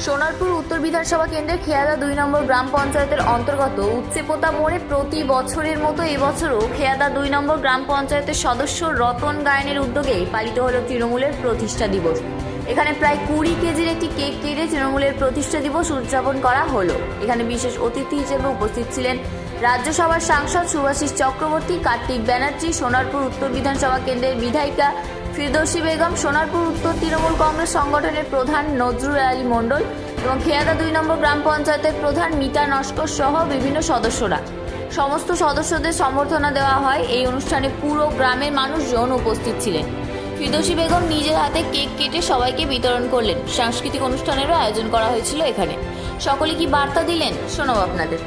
সোনারপুর উত্তর বিধানসভা কেন্দ্রের খেয়াদা 2 নম্বর গ্রাম পঞ্চায়েতের অন্তর্গত উচ্চেপোতা মোড়ে প্রতি বছরের মতো এবছরও খেয়াদা 2 নম্বর গ্রাম পঞ্চায়েতের সদস্য রতন গায়নের উদ্যোগে পালিত হলো তৃণমূলের প্রতিষ্ঠা দিবস। এখানে প্রায় 20 কেজির একটি কেক কেটে তৃণমূলের প্রতিষ্ঠা দিবস উদযাপন করা হলো। এখানে বিশেষ অতিথি হিসেবে উপস্থিত ছিলেন রাজ্যসভার সাংসদ সুভাষিস চক্রবর্তী, কার্তিক ব্যানার্জি, সোনারপুর উত্তর বিধানসভা কেন্দ্রের বিধায়িকা ফিরদৌসী বেগম, সোনারপুর উত্তর তৃণমূল কংগ্রেস সংগঠনের প্রধান নজরুল আলী মণ্ডল এবং খেয়াদা 2 নম্বর গ্রাম পঞ্চায়েতের প্রধান মিতা নস্কর সহ বিভিন্ন সদস্যরা। সমস্ত সদস্যদের সম্বর্ধনা দেওয়া হয়। এই অনুষ্ঠানে পুরো গ্রামের মানুষজন উপস্থিত ছিলেন। ফিরদৌসী বেগম নিজের হাতে কেক কেটে সবাইকে বিতরণ করলেন। সাংস্কৃতিক অনুষ্ঠানেরও আয়োজন করা হয়েছিল এখানে। সকলে কি বার্তা দিলেন শোনাব আপনাদের।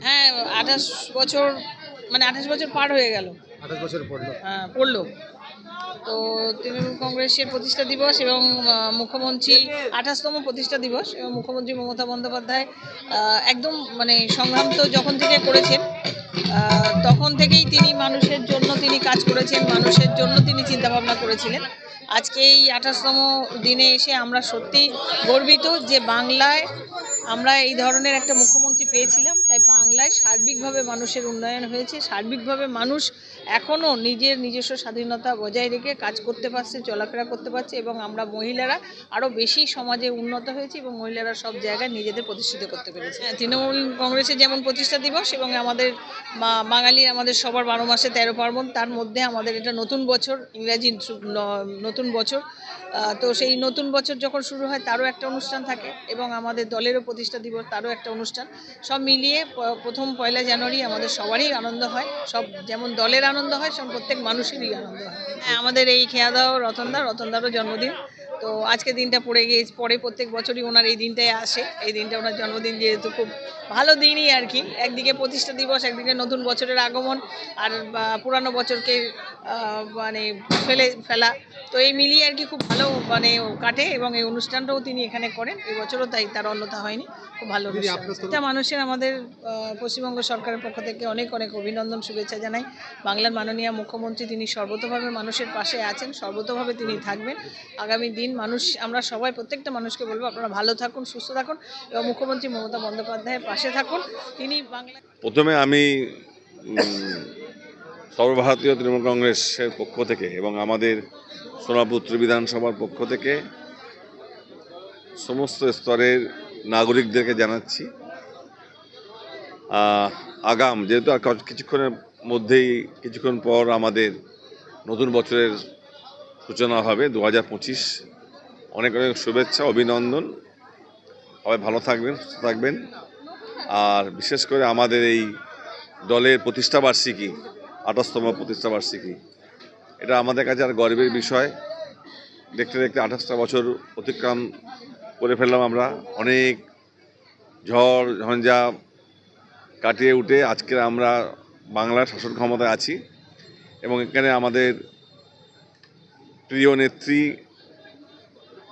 হ্যাঁ, 28 বছর মানে 28 বছর পার হয়ে গেল। 28 বছর পড়লো। হ্যাঁ, পড়লো। তো তৃণমূল কংগ্রেসের প্রতিষ্ঠা দিবস এবং মুখ্যমন্ত্রী 28তম প্রতিষ্ঠা দিবস এবং মুখ্যমন্ত্রী মমতা বন্দ্যোপাধ্যায় একদম মানে সংগ্রাম তো যখন থেকে করেছেন তখন থেকেই তিনি মানুষের জন্য তিনি কাজ করেছেন, মানুষের জন্য তিনি চিন্তাভাবনা করেছিলেন। আজকে এই 28তম দিনে এসে আমরা সত্যিই গর্বিত যে বাংলায় আমরা এই ধরনের একটা মুখ্যমন্ত্রী পেয়েছিলাম। তাই বাংলায় সার্বিকভাবে মানুষের উন্নয়ন হয়েছে, সার্বিকভাবে মানুষ এখনও নিজস্ব স্বাধীনতা বজায় রেখে কাজ করতে পারছে, চলাফেরা করতে পারছে এবং আমরা মহিলারা আরও বেশি সমাজে উন্নত হয়েছে এবং মহিলারা সব জায়গায় নিজেদের প্রতিষ্ঠিত করতে পেরেছে। তৃণমূল কংগ্রেসের যেমন প্রতিষ্ঠা দিবস এবং আমাদের বাঙালির আমাদের সবার 12 মাসে 13 পার্বণ, তার মধ্যে আমাদের এটা নতুন বছর, ইংরাজি নতুন বছর। তো সেই নতুন বছর যখন শুরু হয় তারও একটা অনুষ্ঠান থাকে এবং আমাদের দলেরও প্রতিষ্ঠা দিবস, তারও একটা অনুষ্ঠান। সব মিলিয়ে প্রথম 1 জানুয়ারি আমাদের সবারই আনন্দ হয়। সব যেমন দলের আনন্দ হয়, সব প্রত্যেক মানুষেরই আনন্দ হয়। হ্যাঁ, আমাদের এই খেয়াদাও রতনদারও জন্মদিন। তো আজকে দিনটা পরে প্রত্যেক বছরই ওনার এই দিনটাই আসে। এই দিনটা ওনার জন্মদিন, যেহেতু খুব ভালো দিনই আর কি। একদিকে প্রতিষ্ঠা দিবস, একদিকে নতুন বছরের আগমন, আর পুরানো বছরকে মানে ফেলা। তো এই মিলিয়ে আর কি খুব ভালো মানে কাটে এবং এই অনুষ্ঠানটাও তিনি এখানে করেন। এবছরও তাই, তার অন্যথা হয়নি। খুব ভালো অনুষ্ঠান। মানুষের আমাদের পশ্চিমবঙ্গ সরকারের পক্ষ থেকে অনেক অভিনন্দন, শুভেচ্ছা জানাই। বাংলার মাননীয় মুখ্যমন্ত্রী তিনি সর্বতোভাবে মানুষের পাশে আছেন, সর্বতোভাবে তিনি থাকবেন। আগামী দিন আমরা সবাই প্রত্যেকটা মানুষকে বলবো আপনারা ভালো থাকুন, সুস্থ থাকুন এবং মুখ্যমন্ত্রী মমতা বন্দ্যোপাধ্যায়ের পাশে থাকুন। তিনি বাংলা। প্রথমে আমি সর্বভারতীয় তৃণমূল কংগ্রেসের পক্ষ থেকে এবং আমাদের সোনারপুর উত্তর বিধানসভার পক্ষ থেকে সমস্ত স্তরের নাগরিকদেরকে জানাচ্ছি, যেহেতু আর কিছুক্ষণের মধ্যেই কিছুক্ষণ পর আমাদের নতুন বছরের সূচনা হবে 2025। অনেক শুভেচ্ছা, অভিনন্দন। সবাই ভালো থাকবেন, সুস্থ থাকবেন। আর বিশেষ করে আমাদের এই দলের প্রতিষ্ঠাবার্ষিকী, 28তম প্রতিষ্ঠাবার্ষিকী, এটা আমাদের কাছে আর গর্বের বিষয়। দেখতে দেখতে 28টা বছর অতিক্রম করে ফেললাম আমরা। অনেক ঝড় ঝঞ্ঝা কাটিয়ে উঠে আজকে আমরা বাংলার শাসন ক্ষমতায় আছি এবং এখানে আমাদের প্রিয় নেত্রী,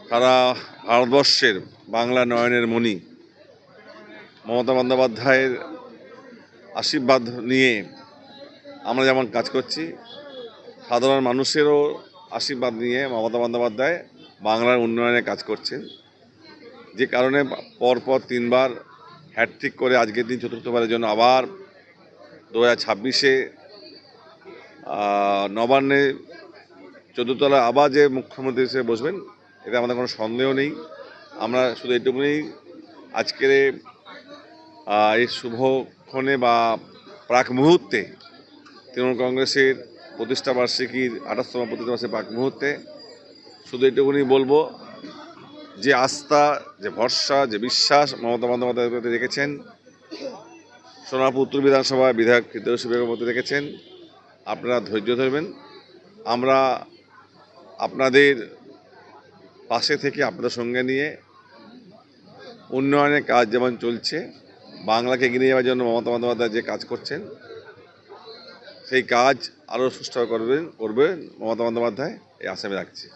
সারা ভারতবর্ষের বাংলা নয়নের মণি মমতা বন্দ্যোপাধ্যায়ের আশীর্বাদ নিয়ে আমরা যেমন কাজ করছি, সাধারণ মানুষেরও আশীর্বাদ নিয়ে মমতা বন্দ্যোপাধ্যায় বাংলার উন্নয়নে কাজ করছেন। যে কারণে পরপর 3বার হ্যাটট্রিক করে আজকের দিন চতুর্থবারের জন্য আবার 2026-এ নবান্নে 14 তলায় আবার যে মুখ্যমন্ত্রী হিসেবে বসবেন, এতে আমাদের কোনো সন্দেহ নেই। আমরা শুধু এইটুকুনি আজকের এই শুভক্ষণে বা প্রাক মুহূর্তে তৃণমূল কংগ্রেসের প্রতিষ্ঠাবার্ষিকীর 28তম প্রতিষ্ঠাবার্ষিকীর প্রাক মুহূর্তে শুধু এইটুকুনি বলবো যে আস্থা, যে ভরসা, যে বিশ্বাস মমতা বন্দ্যোপাধ্যায়ের প্রতি রেখেছেন, সোনারপুর উত্তর বিধানসভায় বিধায়ক ফিরদৌসী বেগমের প্রতি রেখেছেন, আপনারা ধৈর্য ধরবেন। আমরা আপনাদের পাশে থেকে আপনাদের সঙ্গে নিয়ে উন্নয়নের কাজ যেমন চলছে, বাংলাকে এগিয়ে নিয়ে যাওয়ার জন্য মমতা বন্দ্যোপাধ্যায় যে কাজ করছেন সেই কাজ আরও সুষ্ঠু করবেন মমতা বন্দ্যোপাধ্যায়, এই আশা আমি রাখছি।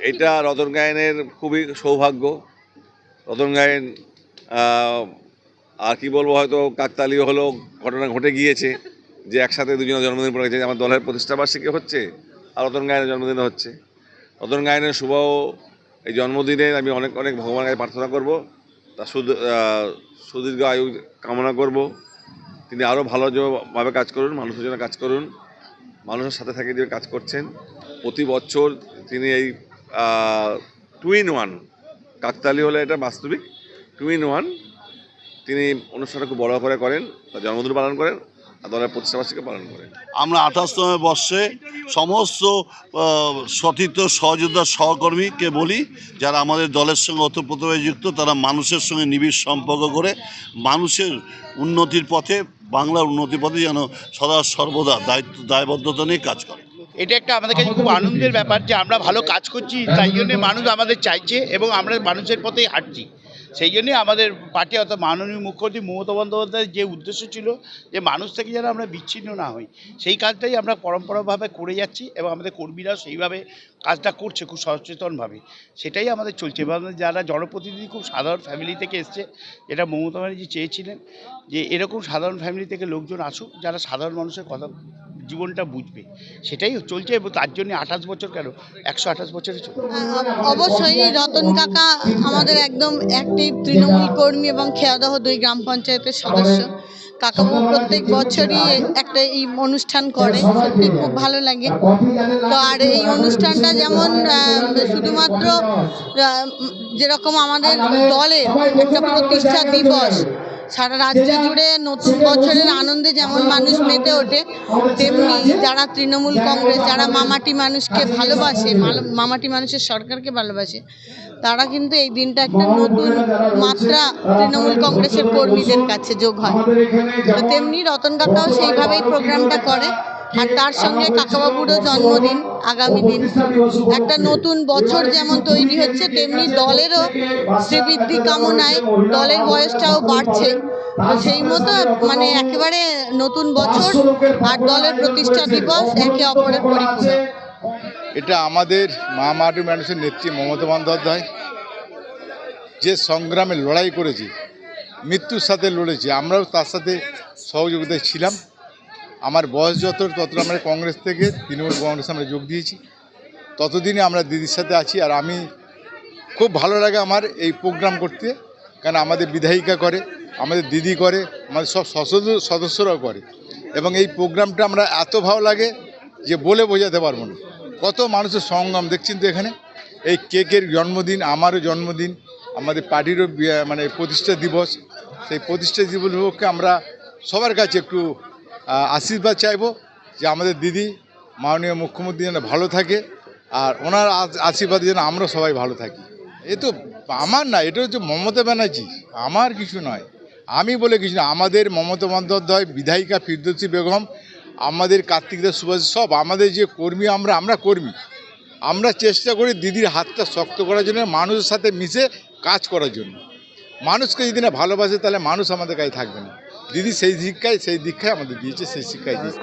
এটা রতন গায়েনের খুবই সৌভাগ্য। রতন গায়েন আর কি বলবো, হয়তো কাকতালীয় হলো ঘটনা ঘটে গিয়েছে যে একসাথে দুজনের জন্মদিন পড়ে গেছে। আমার দলের প্রতিষ্ঠাবার্ষিকী হচ্ছে আর রতন গায়েনের জন্মদিন হচ্ছে। রতন গায়েনের শুভ এই জন্মদিনে আমি অনেক অনেক ভগবানের কাছে প্রার্থনা করব, তার সুদীর্ঘ আয়ু কামনা করব। তিনি আরও ভালোভাবে কাজ করুন, মানুষের জন্য কাজ করুন, মানুষের সাথে থেকে যে কাজ করছেন। প্রতি বছর তিনি এই 2-in-1 কাকতালী হলে এটা বাস্তবিক 2-in-1 তিনি অনুষ্ঠানটা খুব বড় করে করেন, তার জন্মদিন পালন করেন আর দলের প্রতিষ্ঠাবার্ষিকী পালন করেন। আমরা 28তম বর্ষে সমস্ত সতীর্থ সহযোদ্ধা সহকর্মীকে বলি, যারা আমাদের দলের সঙ্গে ওতপ্রোতভাবে যুক্ত, তারা মানুষের সঙ্গে নিবিড় সম্পর্ক করে মানুষের উন্নতির পথে, বাংলার উন্নতির পথে যেন সদা সর্বদা দায়বদ্ধতা নিয়ে কাজ করে। এটা একটা আমাদের কাছে খুব আনন্দের ব্যাপার যে আমরা ভালো কাজ করছি, তাই জন্য মানুষ আমাদের চাইছে এবং আমরা মানুষের পথেই হাঁটছি। সেই জন্যে আমাদের পার্টি অর্থাৎ মাননীয় মুখ্যমন্ত্রী মমতা বন্দ্যোপাধ্যায়ের যে উদ্দেশ্য ছিল যে মানুষ থেকে যেন আমরা বিচ্ছিন্ন না হই, সেই কাজটাই আমরা পরম্পরাভাবে করে যাচ্ছি এবং আমাদের কর্মীরাও সেইভাবে কাজটা করছে খুব সচেতনভাবে। সেটাই আমাদের চলছে এবং যারা জনপ্রতিনিধি খুব সাধারণ ফ্যামিলি থেকে এসছে, যেটা মমতা ব্যানার্জি চেয়েছিলেন যে এরকম সাধারণ ফ্যামিলি থেকে লোকজন আসুক যারা সাধারণ মানুষের কথা জীবনটা বুঝবে, সেটাই চলছে এবং তার জন্য 28 বছর কেন 128 বছরে চলছে। অবশ্যই রতন কাকা আমাদের একদম অ্যাক্টিভ তৃণমূল কর্মী এবং খেয়াদহ 2 গ্রাম পঞ্চায়েতের সদস্য। কাকাবু প্রত্যেক বছরই একটা এই অনুষ্ঠান করে, সত্যি খুব ভালো লাগে। তো আর এই অনুষ্ঠানটা যেমন শুধুমাত্র যেরকম আমাদের দলের একটা প্রতিষ্ঠা দিবস, সারা রাজ্য জুড়ে নতুন বছরের আনন্দে যেমন মানুষ মেতে ওঠে, তেমনি যারা তৃণমূল কংগ্রেস, যারা মামাটি মানুষকে ভালোবাসে, মামাটি মানুষের সরকারকে ভালোবাসে, তারা কিন্তু এই দিনটা একটা নতুন মাত্রা তৃণমূল কংগ্রেসের কর্মীদের কাছে যোগ হয়। তো তেমনি রতন কাকাও সেইভাবেই প্রোগ্রামটা করে। আর তার সঙ্গে কাকাবাবুরও জন্মদিন আগামী দিন, একটা নতুন বছর যেমন তৈরি হচ্ছে, তেমনি দলেরও শ্রীবৃদ্ধি কামনায় দলের বয়সটাও বাড়ছে। তো সেই মতো মানে একেবারে নতুন বছর আর দলের প্রতিষ্ঠা দিবস একে অপরের পরিপূরক। এটা আমাদের মামাটি মানুষের নেত্রী মমতা বন্দ্যোপাধ্যায় যে সংগ্রামে লড়াই করেছে, মৃত্যুর সাথে লড়েছে, আমরাও তার সাথে সহযোগিতায় ছিলাম। আমার বয়স তত আমরা কংগ্রেস থেকে তৃণমূল কংগ্রেসে আমরা যোগ দিয়েছি, ততদিনে আমরা দিদির সাথে আছি। আর আমি খুব ভালো লাগে আমার এই প্রোগ্রাম করতে, কারণ আমাদের বিধায়িকা করে, আমাদের দিদি করে, আমাদের সব সদস্যরাও করে এবং এই প্রোগ্রামটা আমরা এত ভালো লাগে যে বলে বোঝাতে পারবো না। কত মানুষের সংগ্রাম দেখছেন তো এখানে। এই কেকের জন্মদিন, আমারও জন্মদিন, আমাদের পার্টিরও মানে প্রতিষ্ঠা দিবস। সেই প্রতিষ্ঠা দিবসকে আমরা সবার কাছে একটু আশীর্বাদ চাইবো যে আমাদের দিদি মাননীয় মুখ্যমন্ত্রী যেন ভালো থাকে আর ওনার আশীর্বাদে যেন আমরা সবাই ভালো থাকি। এ তো আমার না, এটা হচ্ছে মমতা ব্যানার্জি, আমার কিছু নয়, আমি বলে কিছু না। আমাদের মমতা বন্দ্যোপাধ্যায়, বিধায়িকা ফিরদৌসী বেগম, আমাদের কার্তিক দাস, সুভাষ, সব আমাদের যে কর্মী, আমরা কর্মী, আমরা চেষ্টা করি দিদির হাতটা শক্ত করার জন্য, মানুষের সাথে মিশে কাজ করার জন্য। মানুষকে যদি না ভালোবাসে তাহলে মানুষ আমাদের কাছে থাকবে না। দিদি সেই দীক্ষায় আমাদের দিয়েছে, সেই শিক্ষায় দিয়েছে।